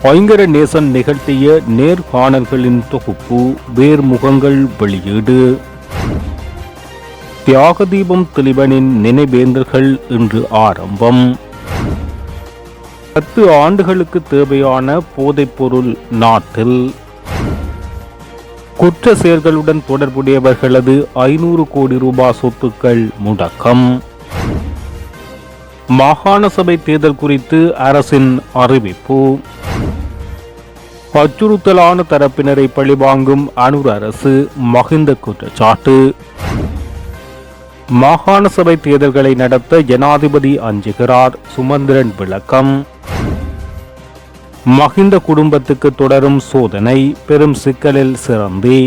ஐங்கர நேசன் நிகழ்த்திய நேர்காணல்களின் தொகுப்பு வேர்முகங்கள் வெளியீடு. தியாகதீபம் திலீபனின் நினைவேந்தல்கள் இன்று ஆரம்பம். 10 ஆண்டுகளுக்கு தேவையான போதைப்பொருள் நாட்டில். குற்ற செயல்களுடன் தொடர்புடையவர்களது 500 கோடி ரூபாய் சொத்துக்கள் முடக்கம். மாகாண சபை தேர்தல் குறித்து அரசின் அறிவிப்பு. அச்சுறுத்தலான தரப்பினரை பழிவாங்கும் அனுர அரசு மஹிந்த குற்றச்சாட்டு. மாகாண சபை தேர்தல்களை நடத்த ஜனாதிபதி அஞ்சுகிறார், சுமந்திரன் விளக்கம். மஹிந்த குடும்பத்துக்கு தொடரும் சோதனை, பெரும் சிக்கலில் சிறந்தி.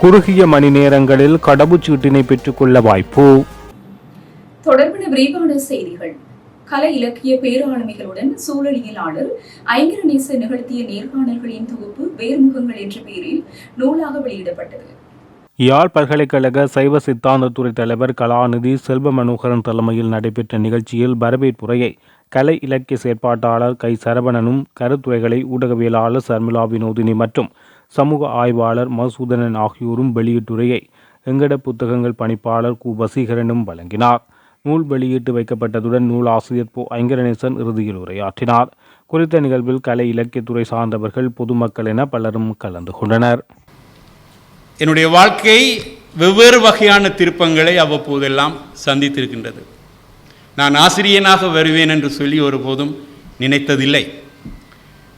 குறுகிய மணி நேரங்களில் கடவுச்சீட்டினை பெற்றுக்கொள்ள வாய்ப்பு. தொடர்பான விரிவான செய்திகள். கலை இலக்கிய பேராளுமைகளுடன் சூழலியலாளர் ஐங்கர நேசன் நிகழ்த்திய நேர்காணல்களின் தொகுப்பு வேர்முகங்கள் என்ற பெயரில் நூலாக வெளியிடப்பட்டது. யாழ் பல்கலைக்கழக சைவ சித்தாந்தத்துறை தலைவர் கலாநிதி செல்வ மனோகரன் தலைமையில் நடைபெற்ற நிகழ்ச்சியில் வரவேற்புரையை கலை இலக்கிய செயற்பாட்டாளர் கை சரவணனும், கருத்துரைகளை ஊடகவியலாளர் சர்மிளா வினோதினி மற்றும் சமூக ஆய்வாளர் மசூதனன் ஆகியோரும் வெளியிட்டுரையை எங்கட புத்தகங்கள் பணிப்பாளர் கு வசீகரனும் வழங்கினார். நூல் வெளியிட்டு வைக்கப்பட்டதுடன் நூல் ஆசிரியர் போ ஐங்கரநேசன் இறுதியில் உரையாற்றினார். குறித்த நிகழ்வில் கலை இலக்கியத்துறை சார்ந்தவர்கள், பொதுமக்கள் என பலரும் கலந்து கொண்டனர். என்னுடைய வாழ்க்கை வெவ்வேறு வகையான திருப்பங்களை அவ்வப்போதெல்லாம் சந்தித்திருக்கின்றது. நான் ஆசிரியனாக வருவேன் என்று சொல்லி ஒருபோதும் நினைத்ததில்லை.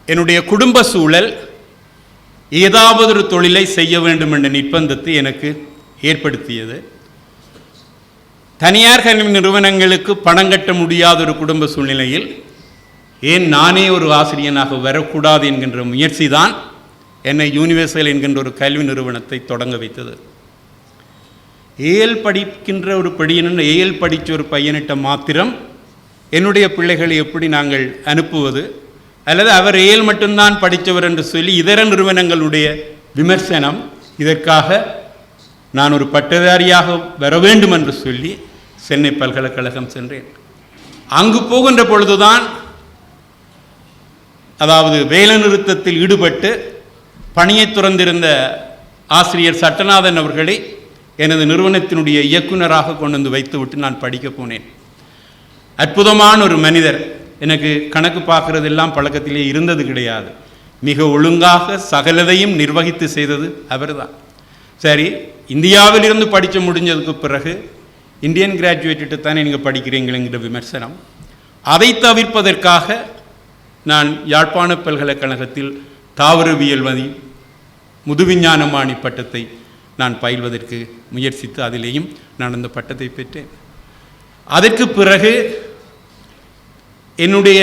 என்னுடைய குடும்ப சூழல் ஏதாவது ஒரு தொழிலை செய்ய வேண்டும் என்ற நிர்பந்தத்தை எனக்கு ஏற்படுத்தியது. தனியார் கல்வி நிறுவனங்களுக்கு பணம் கட்ட முடியாத ஒரு குடும்ப சூழ்நிலையில் ஏன் நானே ஒரு ஆசிரியனாக வரக்கூடாது என்கின்ற முயற்சி தான் என்னை யூனிவர்சல் என்கின்ற ஒரு கல்வி நிறுவனத்தை தொடங்க வைத்தது. ஏஎல் படிக்கின்ற ஒரு பையன், ஏஎல் படித்த ஒரு பையனிட்ட மாத்திரம் என்னுடைய பிள்ளைகளை எப்படி நாங்கள் அனுப்புவது, அல்லது அவர் ஏஎல் மட்டும்தான் படித்தவர் என்று சொல்லி இதர நிறுவனங்களுடைய விமர்சனம், இதற்காக நான் ஒரு பட்டதாரியாக வர வேண்டும் என்று சொல்லி சென்னை பல்கலைக்கழகம் சென்றேன். அங்கு போகின்ற பொழுதுதான், அதாவது வேலை நிறுத்தத்தில் ஈடுபட்டு பணியை துறந்திருந்த ஆசிரியர் சட்டநாதன் அவர்களை எனது நிறுவனத்தினுடைய இயக்குநராக கொண்டு வந்து வைத்துவிட்டு நான் படிக்க போனேன். அற்புதமான ஒரு மனிதர். எனக்கு கணக்கு பார்க்கறதெல்லாம் பழக்கத்திலே இருந்தது கிடையாது. மிக ஒழுங்காக சகலதையும் நிர்வகித்து செய்தது அவர்தான். சரி, இந்தியாவிலிருந்து படித்து முடிஞ்சதுக்கு பிறகு இந்தியன் கிராஜுவேட்டு தானே நீங்கள் படிக்கிறீங்களேங்கிற விமர்சனம், அதை தவிர்ப்பதற்காக நான் யாழ்ப்பாண பல்கலைக்கழகத்தில் தாவரவியல் முதுவிஞ்ஞானமானி பட்டத்தை நான் பயில்வதற்கு முயற்சித்து அதிலேயும் நான் அந்த பட்டத்தை பெற்றேன். அதற்கு பிறகு என்னுடைய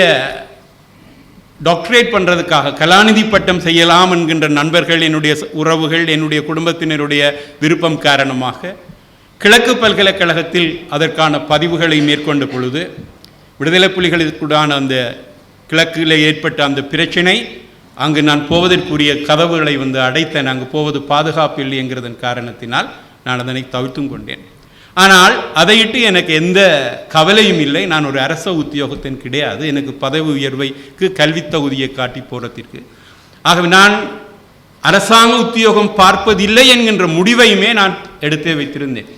டாக்டரேட் பண்ணுறதுக்காக கலாநிதி பட்டம் செய்யலாம் என்கின்ற நண்பர்கள், என்னுடைய உறவுகள், என்னுடைய குடும்பத்தினருடைய விருப்பம் காரணமாக கிழக்கு பல்கலைக்கழகத்தில் அதற்கான பதிவுகளை மேற்கொண்ட பொழுது விடுதலை புலிகளுக்குடான அந்த கிழக்கில் ஏற்பட்ட அந்த பிரச்சனை, அங்கு நான் போவதற்குரிய கதவுகளை அடைத்தேன். அங்கு போவது பாதுகாப்பு இல்லை என்கிறதன் காரணத்தினால் நான் அதனை தவிர்த்தும் கொண்டேன். ஆனால் அதையிட்டு எனக்கு எந்த கவலையும் இல்லை. நான் ஒரு அரச உத்தியோகத்தின் கிடையாது. எனக்கு பதவி உயர்வைக்கு கல்வி தகுதியை காட்டி போகிறதற்கு. ஆகவே நான் அரசாங்க உத்தியோகம் பார்ப்பதில்லை என்கின்ற முடிவையுமே நான் எடுத்தே வைத்திருந்தேன்.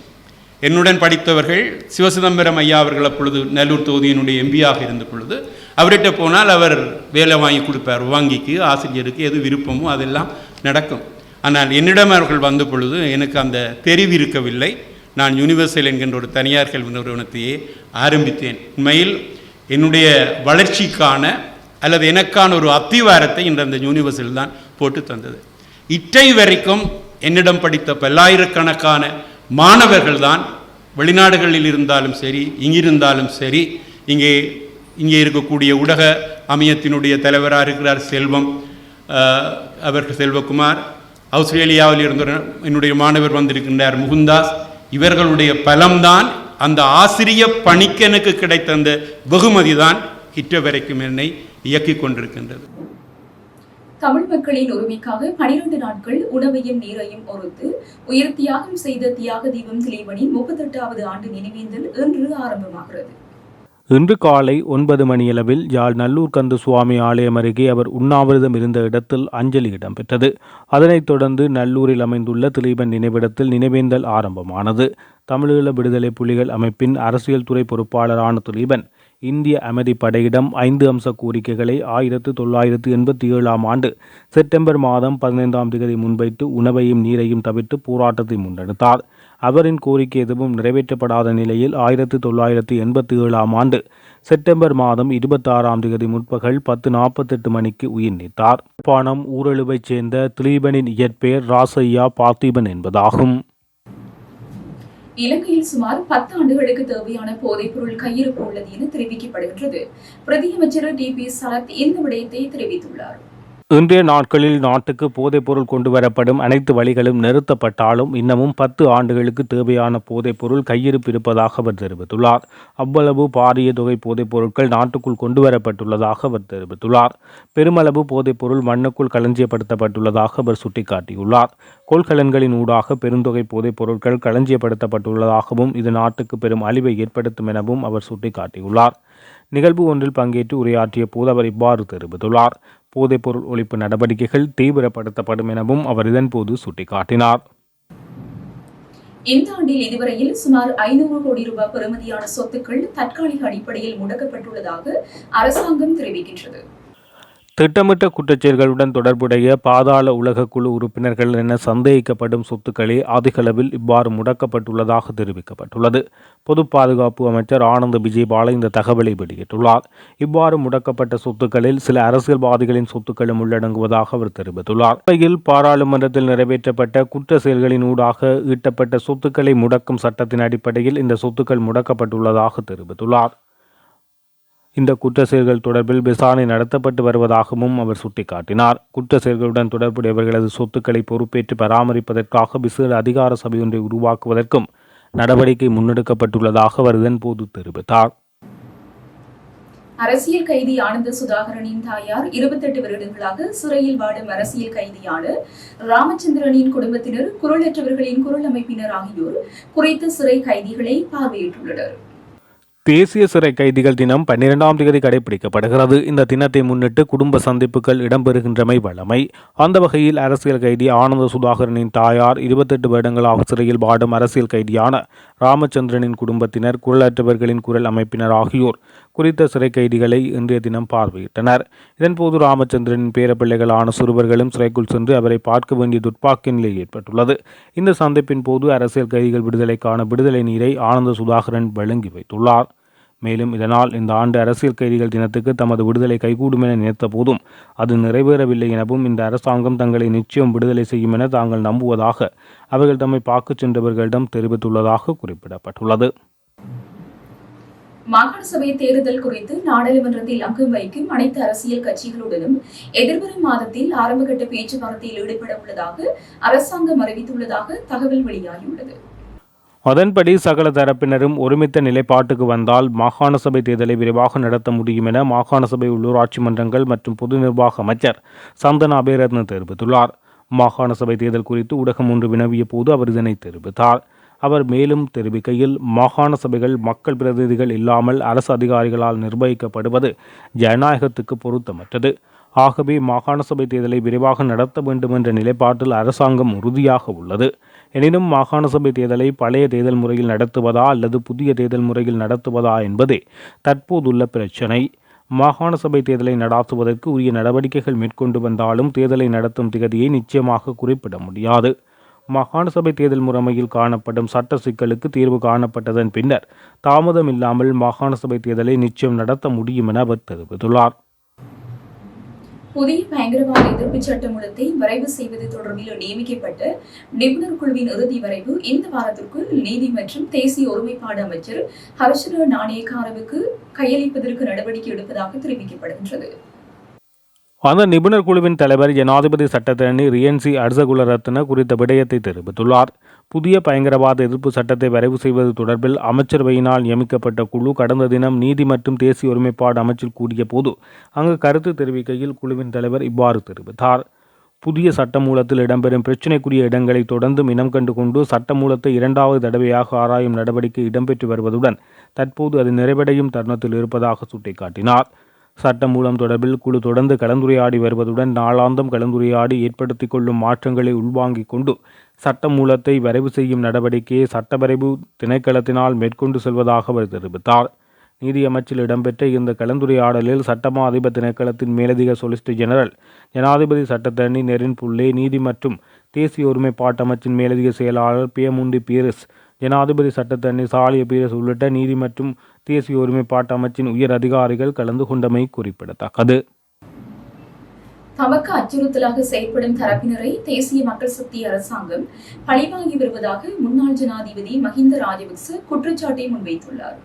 என்னுடன் படித்தவர்கள் சிவசிதம்பரம் ஐயா அவர்கள் அப்பொழுது நல்லூர் தொகுதியினுடைய எம்பியாக இருந்த பொழுது அவர்கிட்ட போனால் அவர் வேலை வாங்கி கொடுப்பார். வங்கிக்கு, ஆசிரியருக்கு எது விருப்பமோ அதெல்லாம் நடக்கும். ஆனால் என்னிடம் அவர்கள் வந்த பொழுது எனக்கு அந்த தெரிவு இருக்கவில்லை. நான் யூனிவர்சல் என்கின்ற ஒரு தனியார் கல்வி நிறுவனத்தையே ஆரம்பித்தேன். உண்மையில் என்னுடைய வளர்ச்சிக்கான அல்லது எனக்கான ஒரு அத்திவாரத்தை இன்று அந்த யூனிவர்சல் தான் போட்டு தந்தது. இற்றை வரைக்கும் என்னிடம் படித்த பல்லாயிரக்கணக்கான மாணவர்கள் தான் வெளிநாடுகளில் இருந்தாலும் சரி, இங்கிருந்தாலும் சரி, இங்கே இருக்கக்கூடிய ஊடக அமையத்தினுடைய தலைவராக இருக்கிறார் செல்வம், அவர்கள் செல்வகுமார், ஆஸ்திரேலியாவில் இருந்த என்னுடைய மாணவர் வந்திருக்கின்றார் முகுந்தாஸ். இவர்களுடைய பலம்தான், அந்த ஆசிரிய பணிக்கு எனக்கு கிடைத்த அந்த வெகுமதி தான் இற்ற வரைக்கும் என்னை இயக்கிக் கொண்டிருக்கின்றது. தமிழ் மக்களின் உரிமைக்காக 12 நாட்கள் உணவையும் நீரையும் ஒருத்து உயிர் தியாகம் செய்த தியாக தீபம் திலீபனின் 38வது ஆண்டு நினைவேந்தல் இன்று ஆரம்பமாகிறது. இன்று காலை 9 மணியளவில் யாழ் நல்லூர் கந்த சுவாமி ஆலயம் அருகே அவர் உண்ணாவிரதம் இருந்த இடத்தில் அஞ்சலி இடம்பெற்றது. அதனைத் தொடர்ந்து நல்லூரில் அமைந்துள்ள திலீபன் நினைவிடத்தில் நினைவேந்தல் ஆரம்பமானது. தமிழீழ விடுதலை புலிகள் அமைப்பின் அரசியல் துறை பொறுப்பாளரான திலீபன் இந்திய அமைதிப் படையிடம் 5 அம்ச கோரிக்கைகளை 1987 ஆண்டு செப்டம்பர் மாதம் 15ஆம் தேதி முன்வைத்து உணவையும் நீரையும் தவிர்த்து போராட்டத்தை முன்னெடுத்தார். அவரின் கோரிக்கை எதுவும் நிறைவேற்றப்படாத நிலையில் 1987 ஆண்டு செப்டம்பர் மாதம் 26ஆம் தேதி முற்பகல் 10:48 மணிக்கு உயிர் நீத்தார். யாழ்ப்பாணம் ஊரழுவைச் சேர்ந்த திலீபனின் இயற்பெயர் ராசையா பார்த்திபன் என்பதாகும். இலங்கையில் சுமார் 10 ஆண்டுகளுக்கு தேவையான போதைப்பொருள் கையிருப்பு உள்ளது என தெரிவிக்கப்படுகின்றது. பிரதியமைச்சர் டி.பி. சரத் இந்த விடயத்தை தெரிவித்துள்ளார். இன்றைய நாட்களில் நாட்டுக்கு போதைப்பொருள் கொண்டுவரப்படும் அனைத்து வழிகளும் நிறுத்தப்பட்டாலும் இன்னமும் 10 ஆண்டுகளுக்கு தேவையான போதைப்பொருள் கையிருப்பு இருப்பதாக அவர் தெரிவித்துள்ளார். அவ்வளவு பாரிய தொகை போதைப்பொருட்கள் நாட்டுக்குள் கொண்டுவரப்பட்டுள்ளதாக அவர் தெரிவித்துள்ளார். பெருமளவு போதைப்பொருள் மண்ணுக்குள் களஞ்சியப்படுத்தப்பட்டுள்ளதாக அவர் சுட்டிக்காட்டியுள்ளார். கொள்கலன்களின் ஊடாக பெருந்தொகை போதைப்பொருட்கள் களஞ்சியப்படுத்தப்பட்டுள்ளதாகவும் இது நாட்டுக்கு பெரும் அழிவை ஏற்படுத்தும் எனவும் அவர் சுட்டிக்காட்டியுள்ளார். நிகழ்வு ஒன்றில் பங்கேற்று உரையாற்றிய போது அவர் இவ்வாறு தெரிவித்துள்ளார். போதைப்பொருள் ஒழிப்பு நடவடிக்கைகள் தீவிரப்படுத்தப்படும் எனவும் அவர் இதன்போது சுட்டிக்காட்டினார். இந்த ஆண்டில் இதுவரையில் சுமார் 500 கோடி ரூபாய் பெறுமதியான சொத்துக்கள் தற்காலிக அடிப்படையில் முடக்கப்பட்டுள்ளதாக அரசாங்கம் தெரிவிக்கின்றது. திட்டமிட்ட குற்றச்செயல்களுடன் தொடர்புடைய பாதாள உலக குழு உறுப்பினர்கள் என சந்தேகிக்கப்படும் சொத்துக்களே அதிகளவில் இவ்வாறு முடக்கப்பட்டுள்ளதாக தெரிவிக்கப்பட்டுள்ளது. பொது பாதுகாப்பு அமைச்சர் ஆனந்த் விஜயபால இந்த தகவலை வெளியிட்டுள்ளார். இவ்வாறு முடக்கப்பட்ட சொத்துக்களில் சில அரசியல்வாதிகளின் சொத்துக்களும் உள்ளடங்குவதாக அவர் தெரிவித்துள்ளார். உண்மையில் பாராளுமன்றத்தில் நிறைவேற்றப்பட்ட குற்ற செயல்களின் ஊடாக ஈட்டப்பட்ட சொத்துக்களை முடக்கும் சட்டத்தின் அடிப்படையில் இந்த சொத்துக்கள் முடக்கப்பட்டுள்ளதாக தெரிவித்துள்ளார். இந்த குற்ற செயல்கள் தொடர்பில் விசாரணை நடத்தப்பட்டு வருவதாகவும் அவர் சுட்டிக்காட்டினார். குற்ற செயல்களுடன் தொடர்புடையவர்களது சொத்துக்களை பொறுப்பேற்று பராமரிப்பதற்காக விசேட அதிகார சபை ஒன்றை உருவாக்குவதற்கும் நடவடிக்கை முன்னெடுக்கப்பட்டுள்ளதாக அவர் இதன்போது தெரிவித்தார். அரசியல் கைதி ஆனந்த சுதாகரனின் தாயார் 28 வருடங்களாக சிறையில் வாடும் அரசியல் கைதியான ராமச்சந்திரனின் குடும்பத்தினர், குரலற்றவர்களின் குரல் அமைப்பினர் ஆகியோர் குறித்த சிறை கைதிகளை பார்வையிட்டுள்ளனர். தேசிய சிறை கைதிகள் தினம் 12ஆம் தேதி கடைபிடிக்கப்படுகிறது. இந்த தினத்தை முன்னிட்டு குடும்ப சந்திப்புகள் இடம்பெறுகின்றமை வழமை. அந்த வகையில் அரசியல் கைதி ஆனந்த சுதாகரனின் தாயார் 28 வருடங்களாக சிறையில் வாடும் அரசியல் கைதியான ராமச்சந்திரனின் குடும்பத்தினர், குரலற்றவர்களின் குரல் அமைப்பினர் ஆகியோர் குறித்த சிறை கைதிகளை இன்றைய தினம் பார்வையிட்டனர். இதன்போது ராமச்சந்திரனின் பேரப்பிள்ளைகளான சிறுவர்களும் சிறைக்குள் சென்று அவரை பார்க்க வேண்டிய துர்ப்பாக்கிய நிலை ஏற்பட்டுள்ளது. இந்த சந்திப்பின் போது அரசியல் கைதிகள் விடுதலைக்கான விடுதலை நீரை ஆனந்த சுதாகரன் வழங்கி வைத்துள்ளார். மேலும் இதனால் இந்த ஆண்டு அரசியல் கைதிகள் தினத்துக்கு தமது விடுதலை கைகூடும் என நினைத்த போதும் அது நிறைவேறவில்லை எனவும் இந்த அரசாங்கம் தங்களை நிச்சயம் விடுதலை செய்யும் என தாங்கள் நம்புவதாக அவர்கள் தம்மை பார்க்க சென்றவர்களிடம் தெரிவித்துள்ளதாக குறிப்பிடப்பட்டுள்ளது. மாகாண சபை தேர்தல் குறித்து நாடாளுமன்றத்தில் அங்கம் வகிக்கும் அனைத்து அரசியல் கட்சிகளுடனும் எதிர்வரும் மாதத்தில் ஆரம்பகட்ட பேச்சுவார்த்தையில் ஈடுபட உள்ளதாக அரசாங்கம் அறிவித்துள்ளதாக தகவல் வெளியாகியுள்ளது. அதன்படி சகல தரப்பினரும் ஒருமித்த நிலைப்பாட்டுக்கு வந்தால் மாகாண சபை தேர்தலை விரைவாக நடத்த முடியும் என மாகாண சபை உள்ளூராட்சி மன்றங்கள் மற்றும் பொது நிர்வாக அமைச்சர் சந்தன அபேரத்ன தெரிவித்துள்ளார். மாகாண சபை தேர்தல் குறித்து ஊடகம் ஒன்று வினவிய போது அவர் இதனை தெரிவித்தார். அவர் மேலும் தெரிவிக்கையில், மாகாண சபைகள் மக்கள் பிரதிநிதிகள் இல்லாமல் அரசு அதிகாரிகளால் நிர்வகிக்கப்படுவது ஜனநாயகத்துக்கு பொருத்தமற்றது. ஆகவே மாகாண சபை தேர்தலை விரைவாக நடத்த வேண்டும் என்ற நிலைப்பாட்டில் அரசாங்கம் உறுதியாக உள்ளது. எனினும் மாகாண சபை தேர்தலை பழைய தேர்தல் முறையில் நடத்துவதா அல்லது புதிய தேர்தல் முறையில் நடத்துவதா என்பதே தற்போதுள்ள பிரச்சினை. மாகாண சபை தேர்தலை நடாத்துவதற்கு உரிய நடவடிக்கைகள் மேற்கொண்டு வந்தாலும் தேர்தலை நடத்தும் திகதியை நிச்சயமாக குறிப்பிட முடியாது. மாகாண சபை தேர்தல் முறைமையில் காணப்படும் சட்ட சிக்கலுக்கு தீர்வு காணப்பட்டதன் பின்னர் தாமதம் இல்லாமல் மாகாண சபை தேர்தலை நிச்சயம் நடத்த முடியும் என அவர் தெரிவித்துள்ளார். புதிய பயங்கரவாத எதிர்ப்பு சட்டமூலத்தை வரைவு செய்வது தொடர்பில் நியமிக்கப்பட்ட நிபுணர் குழுவின் இறுதி வரைவு இந்த வாரத்திற்குள் நீதி மற்றும் தேசிய ஒருமைப்பாடு அமைச்சர் ஹர்ஷன நாணயக்காரவுக்கு கையளிப்பதற்கு நடவடிக்கை எடுப்பதாக தெரிவிக்கப்படுகின்றது. அந்த நிபுணர் குழுவின் தலைவர் ஜனாதிபதி சட்டத்தரணி ரியன்சி அர்சகுலரத்ன குறித்த விடயத்தை தெரிவித்துள்ளார். புதிய பயங்கரவாத எதிர்ப்பு சட்டத்தை வரைவு செய்வது தொடர்பில் அமைச்சரவையினால் நியமிக்கப்பட்ட குழு கடந்த தினம் நீதி மற்றும் தேசிய ஒருமைப்பாடு அமைச்சில் கூடிய போது அங்கு கருத்து தெரிவிக்கையில் குழுவின் தலைவர் இவ்வாறு தெரிவித்தார். புதிய சட்டமூலத்தில் இடம்பெறும் பிரச்சினைக்குரிய இடங்களை தொடர்ந்து இனம் கண்டு கொண்டு சட்டமூலத்தை 2வது தடவையாக ஆராயும் நடவடிக்கை இடம்பெற்று வருவதுடன் தற்போது அது நிறைவடையும் தருணத்தில் இருப்பதாக சுட்டிக்காட்டினார். சட்டமூலம் தொடர்பில் குழு தொடர்ந்து கலந்துரையாடி வருவதுடன் நாளாந்தம் கலந்துரையாடி ஏற்படுத்திக் கொள்ளும் மாற்றங்களை உள்வாங்கிக் கொண்டு சட்டமூலத்தை வரைவு செய்யும் நடவடிக்கையை சட்டவரைவு திணைக்களத்தினால் மேற்கொண்டு செல்வதாக அவர் தெரிவித்தார். நீதி அமைச்சில் இடம்பெற்ற இந்த கலந்துரையாடலில் சட்டமா அதிபர் திணைக்களத்தின் மேலதிக சொலிசிட்டர் ஜெனரல், ஜனாதிபதி சட்டத்தரணி நெரின் புல்லே, நீதி மற்றும் தேசிய ஒருமைப்பாட்டு அமைச்சின் மேலதிக செயலாளர் பியமுண்டி பீரிஸ், ஜனாதிபதி சட்டத்தரணி சாலிய பீரிஸ் உள்ளிட்ட நீதி மற்றும் தேசிய ஒருமைப்பாட்டு அமைச்சின் உயர் அதிகாரிகள் கலந்து கொண்டமை குறிப்பிடத்தக்கது. தமக்கு அச்சுறுத்தலாக செயல்படும் தரப்பினரை தேசிய மக்கள் சக்தி அரசாங்கம் பழிவாங்கி வருவதாக முன்னாள் ஜனாதிபதி மஹிந்த ராஜபக்ச குற்றச்சாட்டை முன்வைத்துள்ளார்.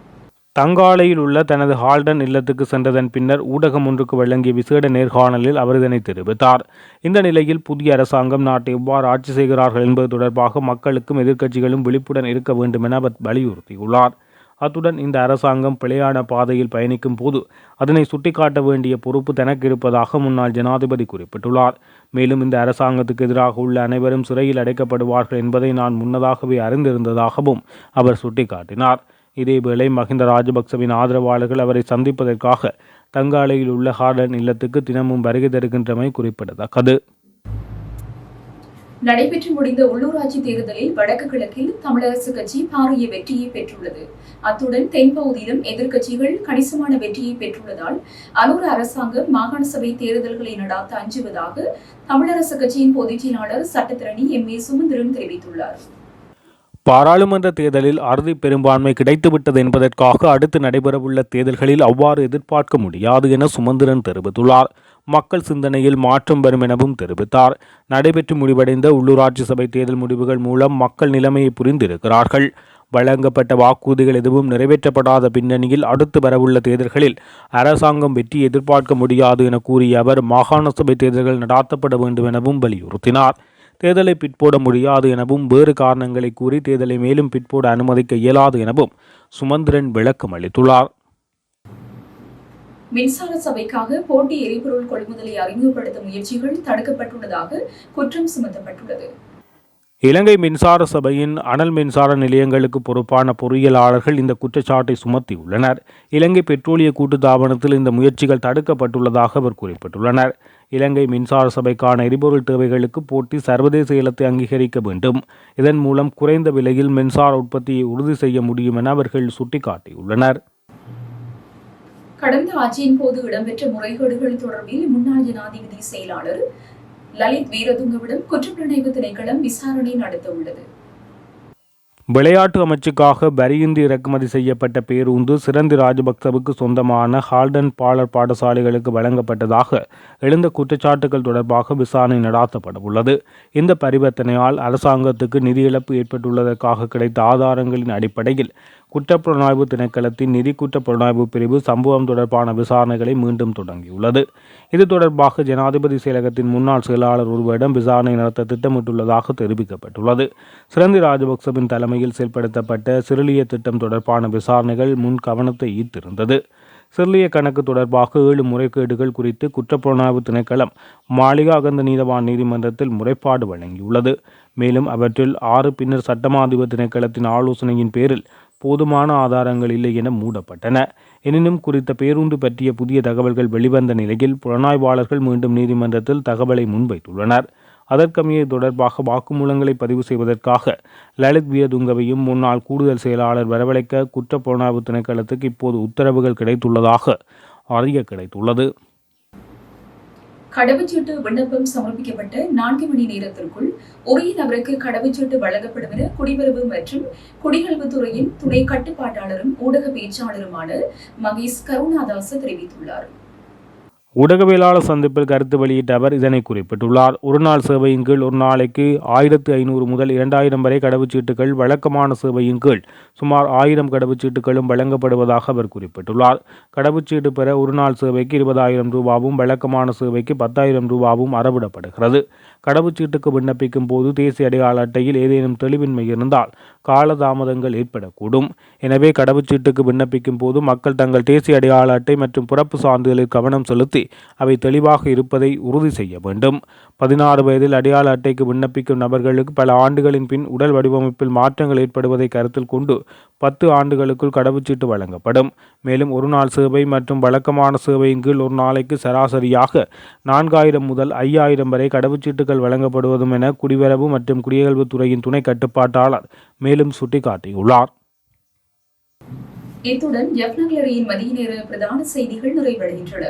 தங்காலையில் உள்ள தனது ஹால்டன் இல்லத்துக்கு சென்றதன் பின்னர் ஊடகம் ஒன்றுக்கு வழங்கிய விசேட நேர்காணலில் அவர் இதனை தெரிவித்தார். இந்த நிலையில் புதிய அரசாங்கம் நாட்டை எவ்வாறு ஆட்சி செய்கிறார்கள் என்பது தொடர்பாக மக்களுக்கும் எதிர்க்கட்சிகளும் விழிப்புடன் இருக்க வேண்டும் என அவர் வலியுறுத்தியுள்ளார். அத்துடன் இந்த அரசாங்கம் பிழையான பாதையில் பயணிக்கும் போது அதனை சுட்டிக்காட்ட வேண்டிய பொறுப்பு தனக்கு இருப்பதாக முன்னாள் ஜனாதிபதி குறிப்பிட்டுள்ளார். மேலும் இந்த அரசாங்கத்துக்கு எதிராக உள்ள அனைவரும் சிறையில் அடைக்கப்படுவார்கள் என்பதை நான் முன்னதாகவே அறிந்திருந்ததாகவும் அவர் சுட்டிக்காட்டினார். இதேவேளை மஹிந்த ராஜபக்சவின் ஆதரவாளர்கள் அவரை சந்திப்பதற்காக தங்காலையில் உள்ள ஹார்டன் இல்லத்துக்கு தினமும் வருகை தருகின்றமை குறிப்பிடத்தக்கது. நடைபெற்று முடிந்த உள்ளூராட்சி தேர்தலில் வடக்கு கிழக்கில் தமிழரசு கட்சி பாரிய வெற்றியை பெற்றுள்ளது. அத்துடன் தென்பகுதியிலும் எதிர்க்கட்சிகள் கணிசமான வெற்றியை பெற்றுள்ளதால் அனூர் அரசாங்கம் மாகாண சபை தேர்தல்களை நடாத்த அஞ்சுவதாக தமிழரசு கட்சியின் பொதுச் செயலாளர் சட்டத்தரணி எம். ஏ. சுமந்திரன் தெரிவித்துள்ளார். பாராளுமன்ற தேர்தலில் அறுதி பெரும்பான்மை கிடைத்துவிட்டது என்பதற்காக அடுத்து நடைபெறவுள்ள தேர்தல்களில் அவ்வாறு எதிர்பார்க்க முடியாது என சுமந்திரன் தெரிவித்துள்ளார். மக்கள் சிந்தனையில் மாற்றம் வரும் எனவும் தெரிவித்தார். நடைபெற்று முடிவடைந்த உள்ளூராட்சி சபை தேர்தல் முடிவுகள் மூலம் மக்கள் நிலைமையை புரிந்திருக்கிறார்கள். வழங்கப்பட்ட வாக்குறுதிகள் எதுவும் நிறைவேற்றப்படாத பின்னணியில் அடுத்து வரவுள்ள தேர்தல்களில் அரசாங்கம் வெற்றி எதிர்பார்க்க முடியாது என கூறிய அவர் மாகாண சபை தேர்தல்கள் நடாத்தப்பட வேண்டும் எனவும் வலியுறுத்தினார். தேர்தலை பிற்போட முடியாது எனவும் வேறு காரணங்களை கூறி தேர்தலை மேலும் பிற்போட அனுமதிக்க இயலாது எனவும் சுமந்திரன் விளக்கம் அளித்துள்ளார். மின்சார சபைக்காக போட்டி எரிபொருள் கொள்முதலை அறிமுகப்படுத்த முயற்சிகள் தடுக்கப்பட்டுள்ளதாக குற்றம் சுமத்தப்பட்டுள்ளது. இலங்கை மின்சார சபையின் அனல் மின்சார நிலையங்களுக்கு பொறுப்பான பொறியியலாளர்கள் இந்த குற்றச்சாட்டை சுமத்தியுள்ளனர். இலங்கை பெட்ரோலிய கூட்டுத்தாபனத்தில் இந்த முயற்சிகள் தடுக்கப்பட்டுள்ளதாக அவர் குறிப்பிட்டுள்ளனர். இலங்கை மின்சார சபைக்கான எரிபொருள் தேவைகளுக்கு போட்டி சர்வதேச இலத்தை அங்கீகரிக்க வேண்டும். இதன் மூலம் குறைந்த விலையில் மின்சார உற்பத்தியை உறுதி செய்ய முடியும் என அவர்கள் சுட்டிக்காட்டியுள்ளனர். கடந்த ஆட்சியின் போது இடம்பெற்ற முறைகேடுகள் தொடர்பில் முன்னாள் ஜனாதிபதி செயலாளர் லலித் வீரதுங்கவிடம் குற்றப்புலனாய்வு திணைக்களம் விசாரணை நடத்த உள்ளது. விளையாட்டு அமைச்சுக்காக வரியின்றி இறக்குமதி செய்யப்பட்ட பேருந்து சிரந்தி ராஜபக்சவுக்கு சொந்தமான ஹால்டன் பாலர் பாடசாலைகளுக்கு வழங்கப்பட்டதாக எழுந்த குற்றச்சாட்டுகள் தொடர்பாக விசாரணை நடாத்தப்பட உள்ளது. இந்த பரிவர்த்தனையால் அரசாங்கத்துக்கு நிதி இழப்பு ஏற்பட்டுள்ளதற்காக கிடைத்த ஆதாரங்களின் அடிப்படையில் குற்றப்புலனாய்வு திணைக்களத்தின் நிதி குற்றப்புலனாய்வு பிரிவு சம்பவம் தொடர்பான விசாரணைகளை மீண்டும் தொடங்கியுள்ளது. இது தொடர்பாக ஜனாதிபதி செயலகத்தின் முன்னாள் செயலாளர் ஒருவரிடம் விசாரணை நடத்த திட்டமிட்டுள்ளதாக தெரிவிக்கப்பட்டுள்ளது. சிரந்தி ராஜபக்சவின் தலைமையில் செயல்படுத்தப்பட்ட சிறுலிய திட்டம் தொடர்பான விசாரணைகள் முன் கவனத்தை ஈர்த்திருந்தது. சிறுலிய கணக்கு தொடர்பாக 7 முறைகேடுகள் குறித்து குற்றப்புலனாய்வு திணைக்களம் மாளிகாகந்த நீதவான் நீதிமன்றத்தில் முறைப்பாடு வழங்கியுள்ளது. மேலும் அவற்றில் 6 பின்னர் சட்டமா அதிபர் திணைக்களத்தின் ஆலோசனையின் பேரில் போதுமான ஆதாரங்கள் இல்லை என மூடப்பட்டன. எனினும் குறித்த பேருந்து பற்றிய புதிய தகவல்கள் வெளிவந்த நிலையில் புலனாய்வாளர்கள் மீண்டும் நீதிமன்றத்தில் தகவலை முன்வைத்துள்ளனர். அதற்கமைய தொடர்பாக வாக்குமூலங்களை பதிவு செய்வதற்காக லலித் வீரதுங்கவையும் முன்னாள் கூடுதல் செயலாளர் வரவழைக்க குற்றப்புலனாய்வு திணைக்களத்துக்கு இப்போது உத்தரவுகள் கிடைத்துள்ளதாக அறிய கிடைத்துள்ளது. கடவுச்சீட்டு விண்ணப்பம் சமர்ப்பிக்கப்பட்ட 4 மணி நேரத்திற்குள் உரிய நபருக்கு கடவுச்சீட்டு வழங்கப்படும் என குடிவரவு மற்றும் குடிநலவுத்துறையின் துணை கட்டுப்பாட்டாளரும் ஊடக பேச்சாளருமான மகேஷ் கருணாதாஸ் தெரிவித்துள்ளார். ஊடகவியலாளர் சந்திப்பில் கருத்து வெளியிட்ட அவர் இதனை குறிப்பிட்டுள்ளார். ஒரு நாள் சேவையின் கீழ் ஒரு நாளைக்கு 1500 முதல் 2000 வரை கடவுச்சீட்டுகள், வழக்கமான சேவையின் கீழ் சுமார் 1000 கடவுச்சீட்டுகளும் வழங்கப்படுவதாக அவர் குறிப்பிட்டுள்ளார். கடவுச்சீட்டு பெற ஒரு நாள் சேவைக்கு 20,000 ரூபாவும் வழக்கமான சேவைக்கு 10,000 ரூபாவும் அறவிடப்படுகிறது. கடவுச்சீட்டுக்கு விண்ணப்பிக்கும் போது தேசிய அடையாள அட்டையில் ஏதேனும் தெளிவின்மை இருந்தால் காலதாமதங்கள் ஏற்படக்கூடும். எனவே கடவுச்சீட்டுக்கு விண்ணப்பிக்கும் போது மக்கள் தங்கள் தேசிய அடையாள அட்டை மற்றும் பிறப்பு சான்றிதழில் கவனம் செலுத்தி அவை தெளிவாக இருப்பதை உறுதி செய்ய வேண்டும். 16 வயதில் அடையாள அட்டைக்கு விண்ணப்பிக்கும் நபர்களுக்கு பல ஆண்டுகளின் பின் உடல் வடிவமைப்பில் மாற்றங்கள் ஏற்படுவதை கருத்தில் கொண்டு 10 ஆண்டுகளுக்குள் கடவுச்சீட்டு வழங்கப்படும். மேலும் ஒரு நாள் சேவை மற்றும் வழக்கமான சேவையின் கீழ் ஒரு நாளைக்கு சராசரியாக 4000 முதல் 5000 வரை கடவுச்சீட்டுகள் வழங்கப்படுவதும் என குடிவரவு மற்றும் குடியகல்வுத் துறையின் துணை கட்டுப்பாட்டாளர் மேலும் சுட்டிக்காட்டியுள்ளார். இத்துடன் ஜெஃப்னக்லரியின் மதிய நேர பிரதான செய்திகள் நிறைவடைகின்றன.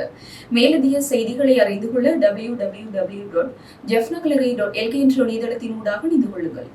மேலதிக செய்திகளை அறிந்து கொள்ள www.jeffnaglary.lk என்ற இணையதளத்தினூடாக இணைந்து கொள்ளுங்கள்.